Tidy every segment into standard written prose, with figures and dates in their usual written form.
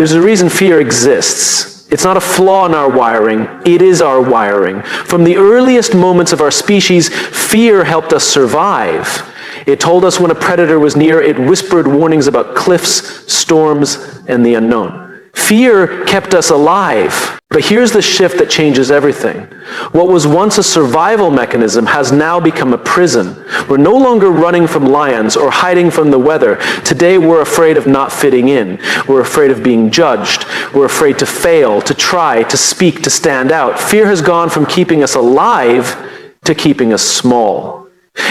There's a reason fear exists. It's not a flaw in our wiring. It is our wiring. From the earliest moments of our species, fear helped us survive. It told us when a predator was near. It whispered warnings about cliffs, storms, and the unknown. Fear kept us alive. But here's the shift that changes everything. What was once a survival mechanism has now become a prison. We're no longer running from lions or hiding from the weather. Today we're afraid of not fitting in. We're afraid of being judged. We're afraid to fail, to try, to speak, to stand out. Fear has gone from keeping us alive to keeping us small.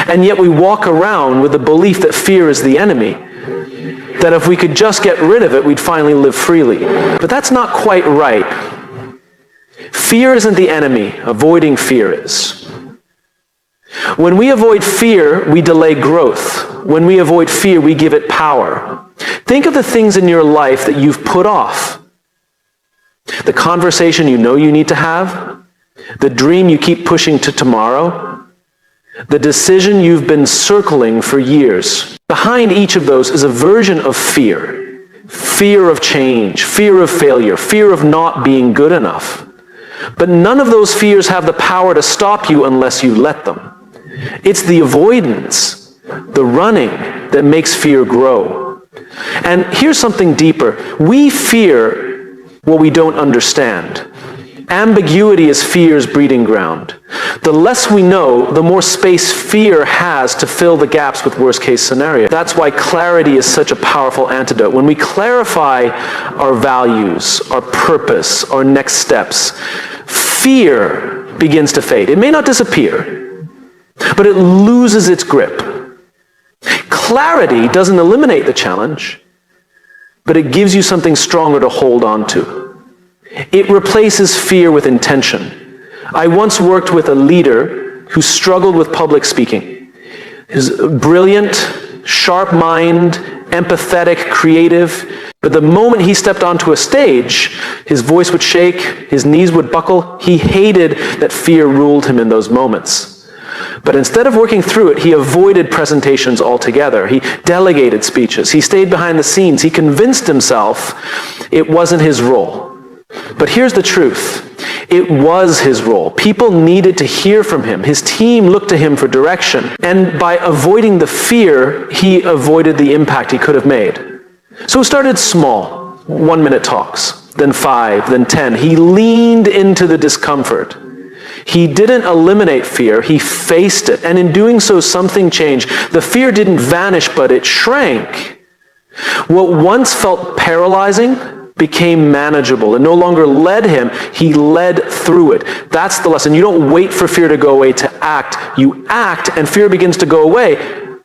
And yet we walk around with the belief that fear is the enemy. That if we could just get rid of it, we'd finally live freely. But that's not quite right. Fear isn't the enemy. Avoiding fear is. When we avoid fear, we delay growth. When we avoid fear, we give it power. Think of the things in your life that you've put off. The conversation you know you need to have. The dream you keep pushing to tomorrow. The decision you've been circling for years. Behind each of those is a version of fear. Fear of change, fear of failure, fear of not being good enough. But none of those fears have the power to stop you unless you let them. It's the avoidance, the running, that makes fear grow. And here's something deeper. We fear what we don't understand. Ambiguity is fear's breeding ground. The less we know, the more space fear has to fill the gaps with worst-case scenario. That's why clarity is such a powerful antidote. When we clarify our values, our purpose, our next steps, fear begins to fade. It may not disappear, but it loses its grip. Clarity doesn't eliminate the challenge, but it gives you something stronger to hold on to. It replaces fear with intention. I once worked with a leader who struggled with public speaking. He's brilliant, sharp mind, empathetic, creative. But the moment he stepped onto a stage, his voice would shake, his knees would buckle. He hated that fear ruled him in those moments. But instead of working through it, he avoided presentations altogether. He delegated speeches. He stayed behind the scenes. He convinced himself it wasn't his role. But here's the truth. It was his role. People needed to hear from him. His team looked to him for direction. And by avoiding the fear, he avoided the impact he could have made. So it started small, 1-minute talks, then 5, then 10. He leaned into the discomfort. He didn't eliminate fear, he faced it. And in doing so, something changed. The fear didn't vanish, but it shrank. What once felt paralyzing became manageable. It no longer led him, he led through it. That's the lesson. You don't wait for fear to go away to act. You act and fear begins to go away.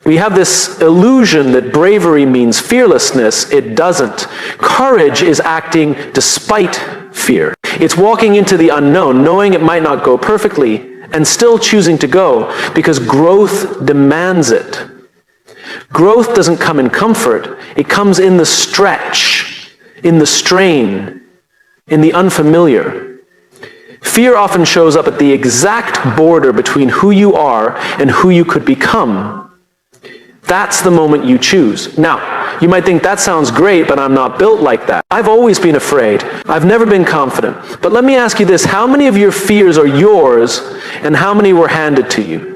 We have this illusion that bravery means fearlessness. It doesn't. Courage is acting despite fear. It's walking into the unknown, knowing it might not go perfectly, and still choosing to go because growth demands it. Growth doesn't come in comfort. It comes in the stretch, in the strain, in the unfamiliar. Fear often shows up at the exact border between who you are and who you could become. That's the moment you choose. Now, you might think that sounds great, but I'm not built like that. I've always been afraid. I've never been confident. But let me ask you this, how many of your fears are yours and how many were handed to you?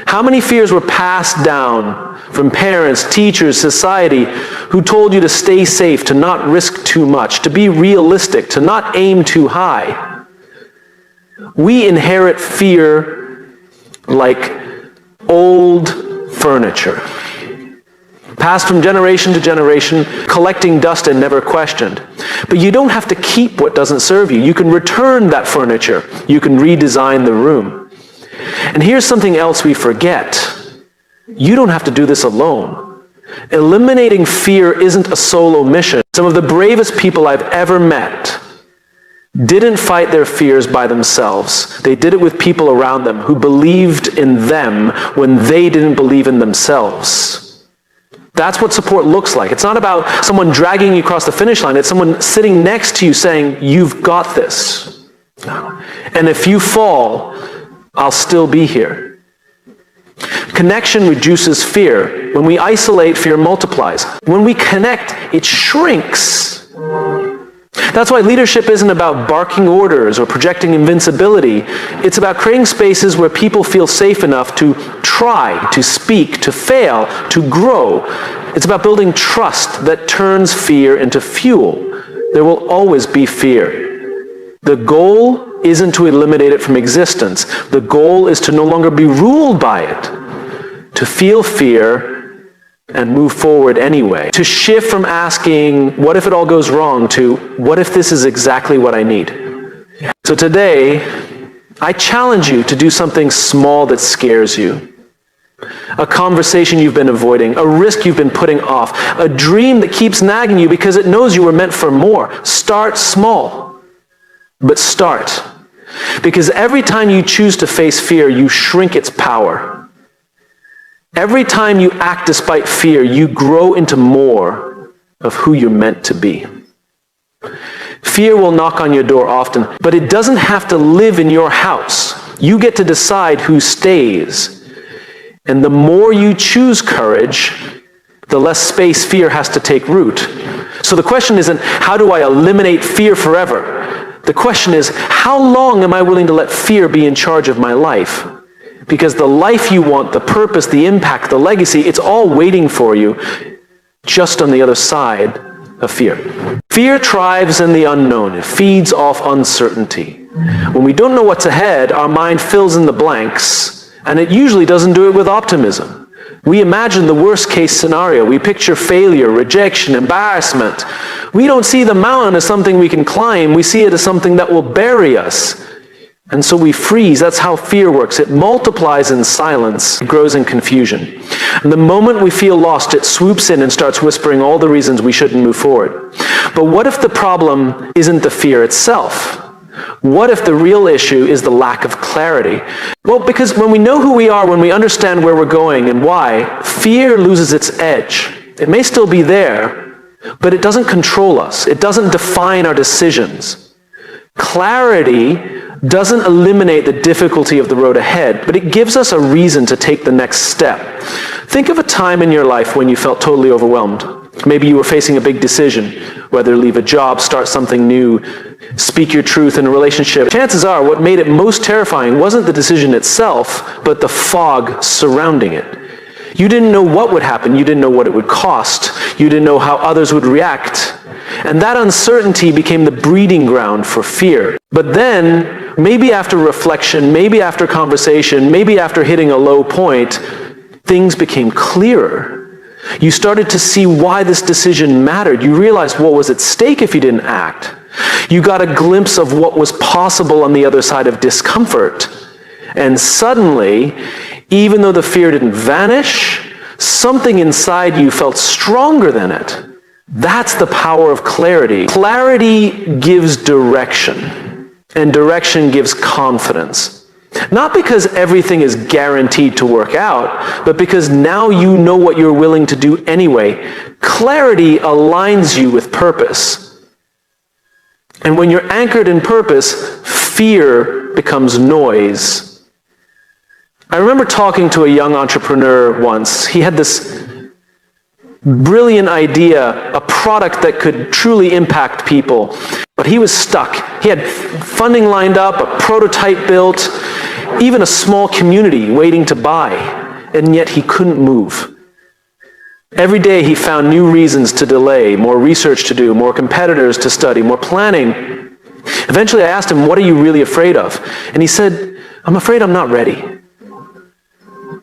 How many fears were passed down from parents, teachers, society, who told you to stay safe, to not risk too much, to be realistic, to not aim too high? We inherit fear like old furniture, passed from generation to generation, collecting dust and never questioned. But you don't have to keep what doesn't serve you. You can return that furniture. You can redesign the room. And here's something else we forget. You don't have to do this alone. Eliminating fear isn't a solo mission. Some of the bravest people I've ever met didn't fight their fears by themselves. They did it with people around them who believed in them when they didn't believe in themselves. That's what support looks like. It's not about someone dragging you across the finish line. It's someone sitting next to you saying, "You've got this. And if you fall, I'll still be here." Connection reduces fear. When we isolate, fear multiplies. When we connect, it shrinks. That's why leadership isn't about barking orders or projecting invincibility. It's about creating spaces where people feel safe enough to try, to speak, to fail, to grow. It's about building trust that turns fear into fuel. There will always be fear. The goal isn't to eliminate it from existence. The goal is to no longer be ruled by it, to feel fear and move forward anyway. To shift from asking, what if it all goes wrong, to what if this is exactly what I need? So today, I challenge you to do something small that scares you. A conversation you've been avoiding, a risk you've been putting off, a dream that keeps nagging you because it knows you were meant for more. Start small, but start. Because every time you choose to face fear, you shrink its power. Every time you act despite fear, you grow into more of who you're meant to be. Fear will knock on your door often, but it doesn't have to live in your house. You get to decide who stays. And the more you choose courage, the less space fear has to take root. So the question isn't, how do I eliminate fear forever? The question is, how long am I willing to let fear be in charge of my life? Because the life you want, the purpose, the impact, the legacy, it's all waiting for you just on the other side of fear. Fear thrives in the unknown. It feeds off uncertainty. When we don't know what's ahead, our mind fills in the blanks, and it usually doesn't do it with optimism. We imagine the worst case scenario. We picture failure, rejection, embarrassment. We don't see the mountain as something we can climb. We see it as something that will bury us. And so we freeze. That's how fear works. It multiplies in silence, it grows in confusion. And the moment we feel lost, it swoops in and starts whispering all the reasons we shouldn't move forward. But what if the problem isn't the fear itself? What if the real issue is the lack of clarity? Well, because when we know who we are, when we understand where we're going and why, fear loses its edge. It may still be there, but it doesn't control us. It doesn't define our decisions. Clarity doesn't eliminate the difficulty of the road ahead, but it gives us a reason to take the next step. Think of a time in your life when you felt totally overwhelmed. Maybe you were facing a big decision, whether leave a job, start something new, speak your truth in a relationship. Chances are what made it most terrifying wasn't the decision itself, but the fog surrounding it. You didn't know what would happen. You didn't know what it would cost. You didn't know how others would react. And that uncertainty became the breeding ground for fear. But then, maybe after reflection, maybe after conversation, maybe after hitting a low point, things became clearer. You started to see why this decision mattered. You realized what was at stake if you didn't act. You got a glimpse of what was possible on the other side of discomfort. And suddenly, even though the fear didn't vanish, something inside you felt stronger than it. That's the power of clarity. Clarity gives direction, and direction gives confidence. Not because everything is guaranteed to work out, but because now you know what you're willing to do anyway. Clarity aligns you with purpose. And when you're anchored in purpose, fear becomes noise. I remember talking to a young entrepreneur once. He had this brilliant idea, a product that could truly impact people. But he was stuck. He had funding lined up, a prototype built, even a small community waiting to buy, and yet he couldn't move. Every day he found new reasons to delay, more research to do, more competitors to study, more planning. Eventually I asked him, what are you really afraid of? And he said, I'm afraid I'm not ready.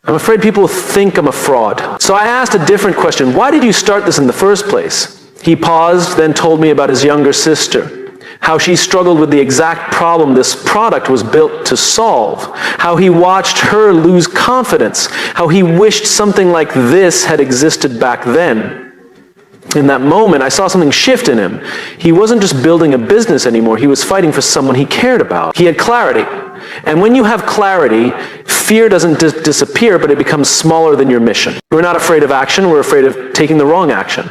I'm afraid people think I'm a fraud. So I asked a different question. Why did you start this in the first place? He paused, then told me about his younger sister, how she struggled with the exact problem this product was built to solve, how he watched her lose confidence, how he wished something like this had existed back then. In that moment, I saw something shift in him. He wasn't just building a business anymore. He was fighting for someone he cared about. He had clarity. And when you have clarity, fear doesn't disappear, but it becomes smaller than your mission. We're not afraid of action, we're afraid of taking the wrong action.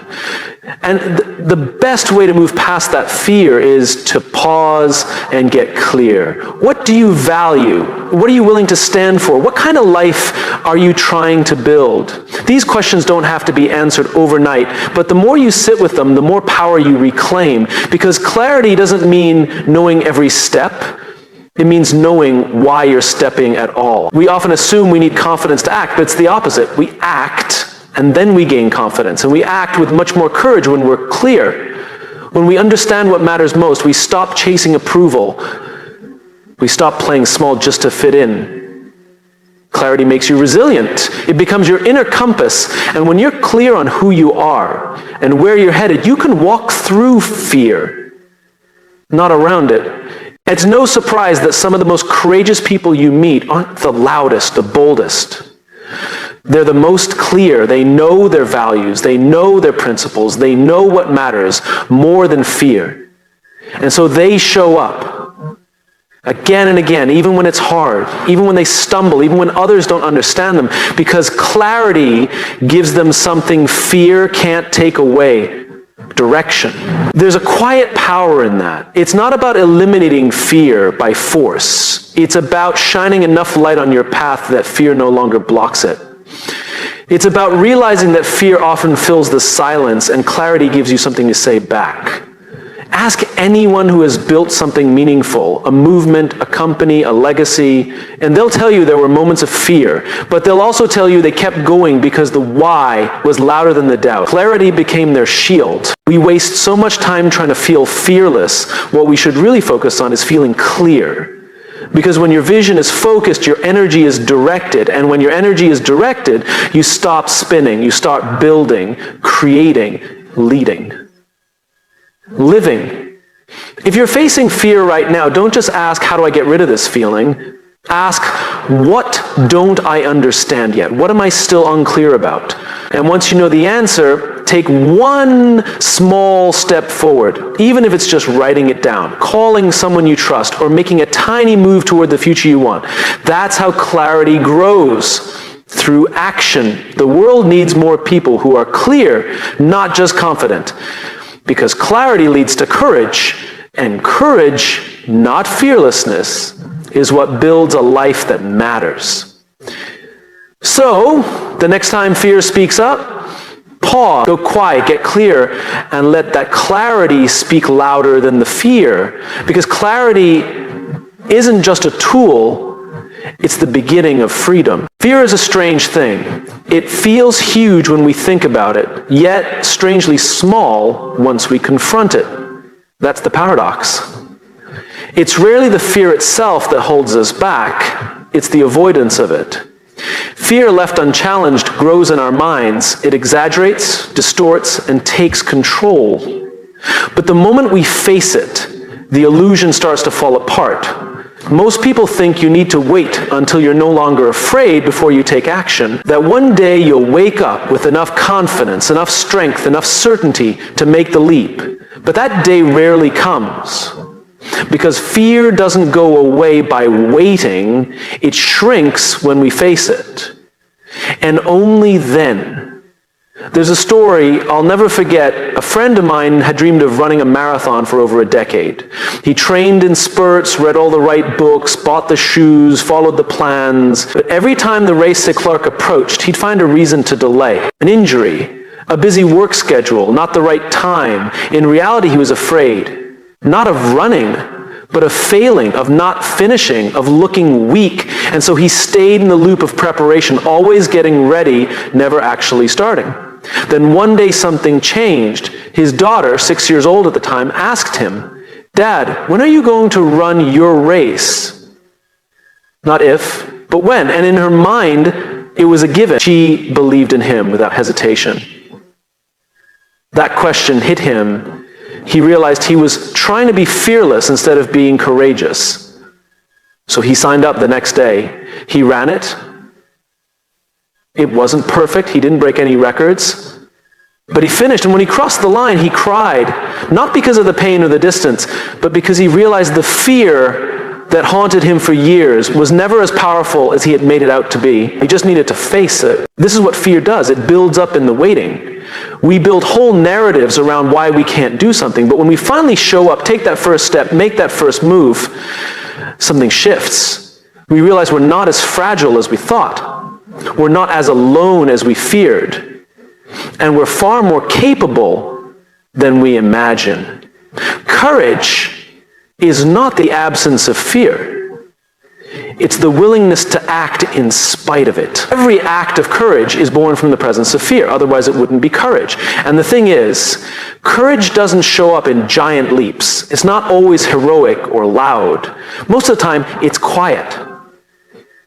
And the best way to move past that fear is to pause and get clear. What do you value? What are you willing to stand for? What kind of life are you trying to build? These questions don't have to be answered overnight, but the more you sit with them, the more power you reclaim. Because clarity doesn't mean knowing every step. It means knowing why you're stepping at all. We often assume we need confidence to act, but it's the opposite. We act, and then we gain confidence. And we act with much more courage when we're clear. When we understand what matters most, we stop chasing approval. We stop playing small just to fit in. Clarity makes you resilient. It becomes your inner compass. And when you're clear on who you are and where you're headed, you can walk through fear, not around it. It's no surprise that some of the most courageous people you meet aren't the loudest, the boldest. They're the most clear. They know their values. They know their principles. They know what matters more than fear. And so they show up again and again, even when it's hard, even when they stumble, even when others don't understand them, because clarity gives them something fear can't take away. Direction. There's a quiet power in that. It's not about eliminating fear by force. It's about shining enough light on your path that fear no longer blocks it. It's about realizing that fear often fills the silence and clarity gives you something to say back. Ask anyone who has built something meaningful, a movement, a company, a legacy, and they'll tell you there were moments of fear, but they'll also tell you they kept going because the why was louder than the doubt. Clarity became their shield. We waste so much time trying to feel fearless. What we should really focus on is feeling clear. Because when your vision is focused, your energy is directed, and when your energy is directed, you stop spinning, you start building, creating, leading. Living. If you're facing fear right now, don't just ask, how do I get rid of this feeling? Ask, what don't I understand yet? What am I still unclear about? And once you know the answer, take one small step forward, even if it's just writing it down, calling someone you trust, or making a tiny move toward the future you want. That's how clarity grows. Through action. The world needs more people who are clear, not just confident. Because clarity leads to courage, and courage, not fearlessness, is what builds a life that matters. So, the next time fear speaks up, pause, go quiet, get clear, and let that clarity speak louder than the fear. Because clarity isn't just a tool, it's the beginning of freedom. Fear is a strange thing. It feels huge when we think about it, yet strangely small once we confront it. That's the paradox. It's rarely the fear itself that holds us back, it's the avoidance of it. Fear left unchallenged grows in our minds. It exaggerates, distorts, and takes control. But the moment we face it, the illusion starts to fall apart. Most people think you need to wait until you're no longer afraid before you take action, that one day you'll wake up with enough confidence, enough strength, enough certainty to make the leap. But that day rarely comes. Because fear doesn't go away by waiting, it shrinks when we face it. And only then. There's a story I'll never forget. A friend of mine had dreamed of running a marathon for over a decade. He trained in spurts, read all the right books, bought the shoes, followed the plans. But every time the race at Clark approached, he'd find a reason to delay. An injury, a busy work schedule, not the right time. In reality, he was afraid. Not of running, but of failing, of not finishing, of looking weak. And so he stayed in the loop of preparation, always getting ready, never actually starting. Then one day something changed. His daughter, 6 years old at the time, asked him, "Dad, when are you going to run your race?" Not if, but when. And in her mind, it was a given. She believed in him without hesitation. That question hit him. He realized he was trying to be fearless instead of being courageous. So he signed up the next day. He ran it. It wasn't perfect. He didn't break any records. But he finished, and when he crossed the line, he cried, not because of the pain or the distance, but because he realized the fear that haunted him for years was never as powerful as he had made it out to be. He just needed to face it. This is what fear does. It builds up in the waiting. We build whole narratives around why we can't do something, but when we finally show up, take that first step, make that first move, something shifts. We realize we're not as fragile as we thought. We're not as alone as we feared. And we're far more capable than we imagine. Courage is not the absence of fear. It's the willingness to act in spite of it. Every act of courage is born from the presence of fear. Otherwise, it wouldn't be courage. And the thing is, courage doesn't show up in giant leaps. It's not always heroic or loud. Most of the time, it's quiet.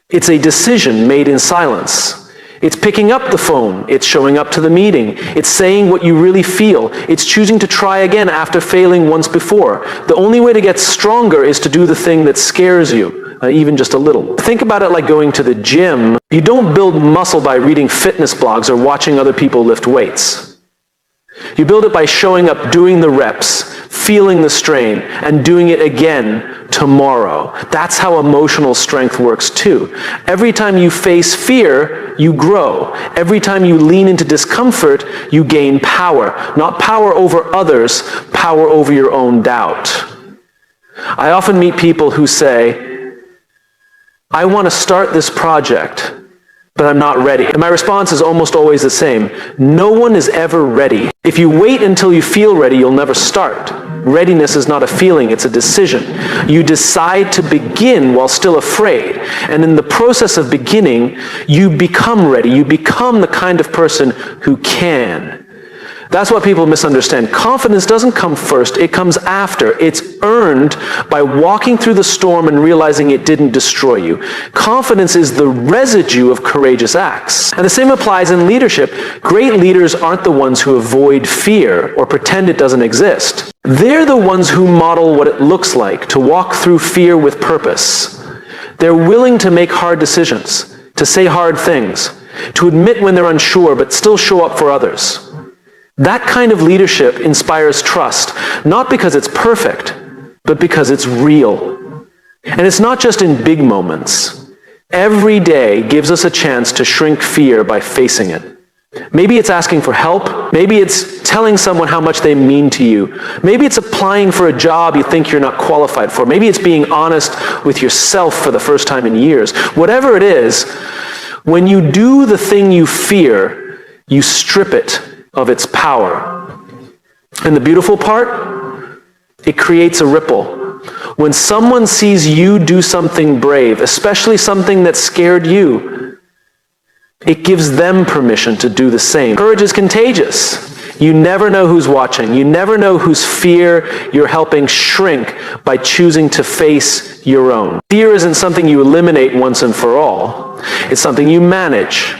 It's a decision made in silence. It's picking up the phone. It's showing up to the meeting. It's saying what you really feel. It's choosing to try again after failing once before. The only way to get stronger is to do the thing that scares you, even just a little. Think about it like going to the gym. You don't build muscle by reading fitness blogs or watching other people lift weights. You build it by showing up, doing the reps, feeling the strain, and doing it again tomorrow. That's how emotional strength works too. Every time you face fear, you grow. Every time you lean into discomfort, you gain power. Not power over others, power over your own doubt. I often meet people who say, I want to start this project, but I'm not ready. And my response is almost always the same. No one is ever ready. If you wait until you feel ready, you'll never start. Readiness is not a feeling, it's a decision. You decide to begin while still afraid. And in the process of beginning, you become ready. You become the kind of person who can. That's what people misunderstand. Confidence doesn't come first, it comes after. It's earned by walking through the storm and realizing it didn't destroy you. Confidence is the residue of courageous acts. And the same applies in leadership. Great leaders aren't the ones who avoid fear or pretend it doesn't exist. They're the ones who model what it looks like to walk through fear with purpose. They're willing to make hard decisions, to say hard things, to admit when they're unsure but still show up for others. That kind of leadership inspires trust, not because it's perfect, but because it's real. And it's not just in big moments. Every day gives us a chance to shrink fear by facing it. Maybe it's asking for help. Maybe it's telling someone how much they mean to you. Maybe it's applying for a job you think you're not qualified for. Maybe it's being honest with yourself for the first time in years. Whatever it is, when you do the thing you fear, you strip it of its power. And the beautiful part, it creates a ripple. When someone sees you do something brave, especially something that scared you, it gives them permission to do the same. Courage is contagious. You never know who's watching. You never know whose fear you're helping shrink by choosing to face your own. Fear isn't something you eliminate once and for all. It's something you manage.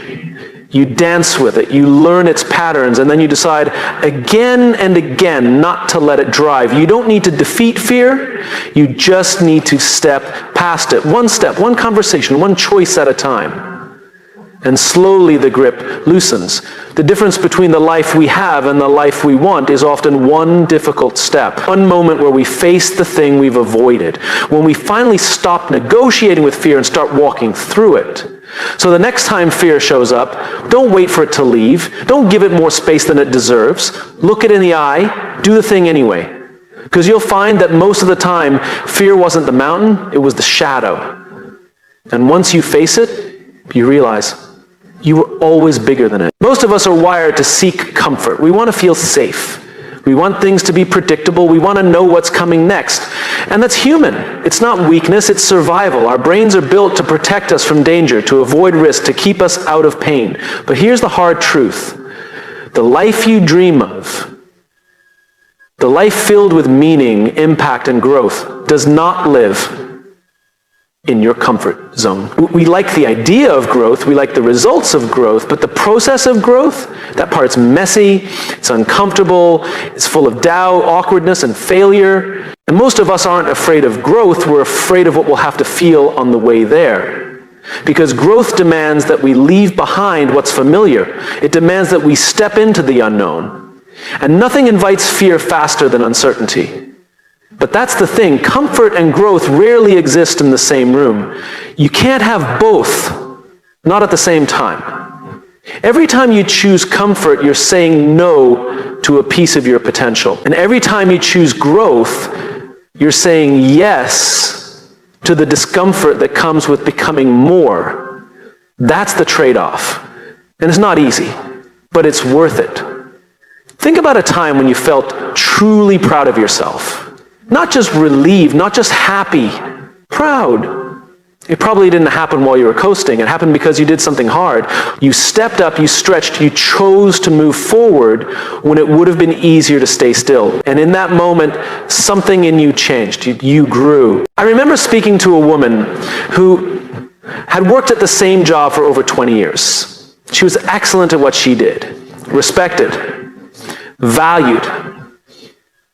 You dance with it, you learn its patterns, and then you decide again and again not to let it drive. You don't need to defeat fear, you just need to step past it. One step, one conversation, one choice at a time. And slowly the grip loosens. The difference between the life we have and the life we want is often one difficult step. One moment where we face the thing we've avoided. When we finally stop negotiating with fear and start walking through it. So the next time fear shows up, don't wait for it to leave. Don't give it more space than it deserves. Look it in the eye. Do the thing anyway. Because you'll find that most of the time, fear wasn't the mountain, it was the shadow. And once you face it, you realize you were always bigger than it. Most of us are wired to seek comfort. We want to feel safe. We want things to be predictable. We want to know what's coming next. And that's human. It's not weakness, it's survival. Our brains are built to protect us from danger, to avoid risk, to keep us out of pain. But here's the hard truth. The life you dream of, the life filled with meaning, impact, and growth, does not live in your comfort zone. We like the idea of growth, we like the results of growth, but the process of growth, that part's messy, it's uncomfortable, it's full of doubt, awkwardness, and failure. And most of us aren't afraid of growth, we're afraid of what we'll have to feel on the way there. Because growth demands that we leave behind what's familiar. It demands that we step into the unknown. And nothing invites fear faster than uncertainty. But that's the thing. Comfort and growth rarely exist in the same room. You can't have both, not at the same time. Every time you choose comfort, you're saying no to a piece of your potential. And every time you choose growth, you're saying yes to the discomfort that comes with becoming more. That's the trade-off. And it's not easy, but it's worth it. Think about a time when you felt truly proud of yourself. Not just relieved, not just happy, proud. It probably didn't happen while you were coasting. It happened because you did something hard. You stepped up, you stretched, you chose to move forward when it would have been easier to stay still. And in that moment, something in you changed. You grew. I remember speaking to a woman who had worked at the same job for over 20 years. She was excellent at what she did, respected, valued,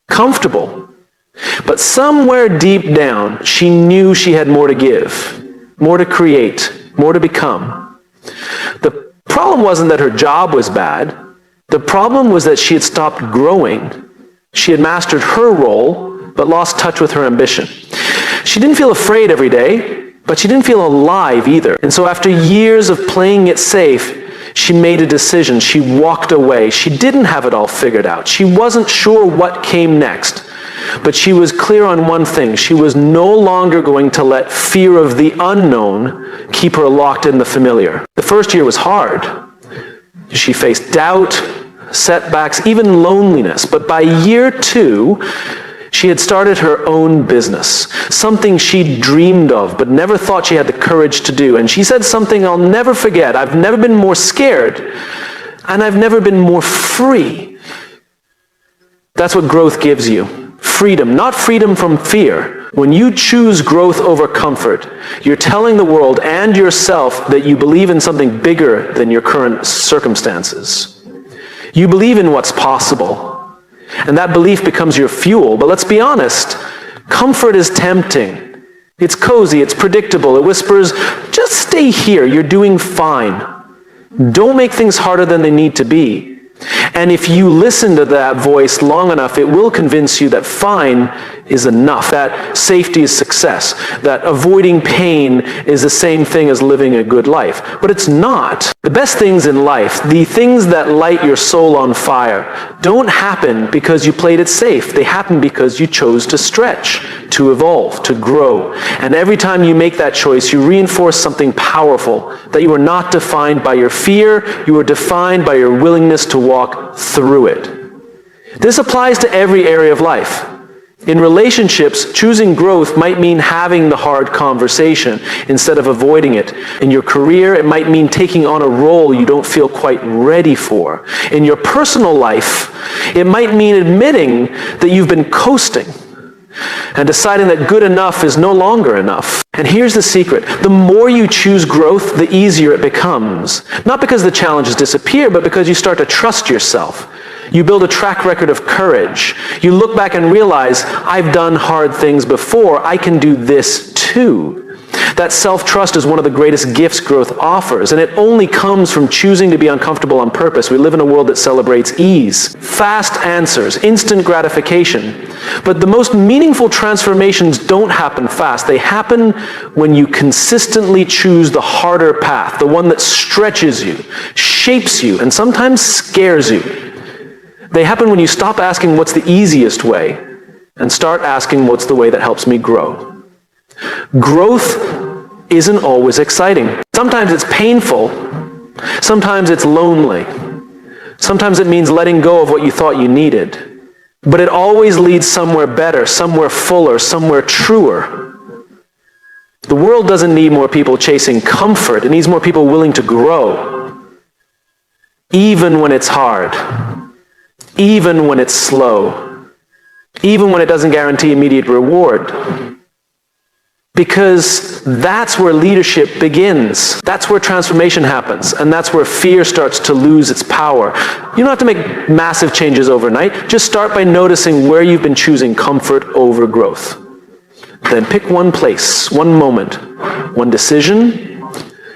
comfortable. But somewhere deep down, she knew she had more to give, more to create, more to become. The problem wasn't that her job was bad. The problem was that she had stopped growing. She had mastered her role, but lost touch with her ambition. She didn't feel afraid every day, but she didn't feel alive either. And so after years of playing it safe, she made a decision. She walked away. She didn't have it all figured out. She wasn't sure what came next. But she was clear on one thing. She was no longer going to let fear of the unknown keep her locked in the familiar. The first year was hard. She faced doubt, setbacks, even loneliness. But by year 2, she had started her own business, something she dreamed of but never thought she had the courage to do. And she said something I'll never forget. I've never been more scared, and I've never been more free. That's what growth gives you. Freedom, not freedom from fear. When you choose growth over comfort, you're telling the world and yourself that you believe in something bigger than your current circumstances. You believe in what's possible, and that belief becomes your fuel. But let's be honest, comfort is tempting. It's cozy, it's predictable. It whispers, just stay here, you're doing fine. Don't make things harder than they need to be. And if you listen to that voice long enough, it will convince you that fine is enough, that safety is success, that avoiding pain is the same thing as living a good life. But it's not. The best things in life, the things that light your soul on fire, don't happen because you played it safe. They happen because you chose to stretch, to evolve, to grow. And every time you make that choice, you reinforce something powerful, that you are not defined by your fear, you are defined by your willingness to walk through it. This applies to every area of life. In relationships, choosing growth might mean having the hard conversation instead of avoiding it. In your career, it might mean taking on a role you don't feel quite ready for. In your personal life, it might mean admitting that you've been coasting and deciding that good enough is no longer enough. And here's the secret. The more you choose growth, the easier it becomes. Not because the challenges disappear, but because you start to trust yourself. You build a track record of courage. You look back and realize, I've done hard things before. I can do this too. That self-trust is one of the greatest gifts growth offers, and it only comes from choosing to be uncomfortable on purpose. We live in a world that celebrates ease, fast answers, instant gratification. But the most meaningful transformations don't happen fast. They happen when you consistently choose the harder path, the one that stretches you, shapes you, and sometimes scares you. They happen when you stop asking what's the easiest way and start asking what's the way that helps me grow. Growth isn't always exciting. Sometimes it's painful. Sometimes it's lonely. Sometimes it means letting go of what you thought you needed. But it always leads somewhere better, somewhere fuller, somewhere truer. The world doesn't need more people chasing comfort. It needs more people willing to grow. Even when it's hard. Even when it's slow. Even when it doesn't guarantee immediate reward. Because that's where leadership begins. That's where transformation happens. And that's where fear starts to lose its power. You don't have to make massive changes overnight. Just start by noticing where you've been choosing comfort over growth. Then pick one place, one moment, one decision,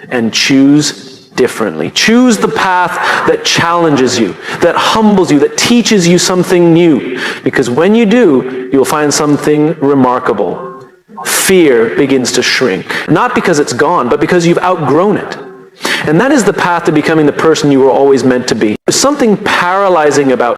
and choose differently. Choose the path that challenges you, that humbles you, that teaches you something new. Because when you do, you'll find something remarkable. Fear begins to shrink. Not because it's gone, but because you've outgrown it. And that is the path to becoming the person you were always meant to be. There's something paralyzing about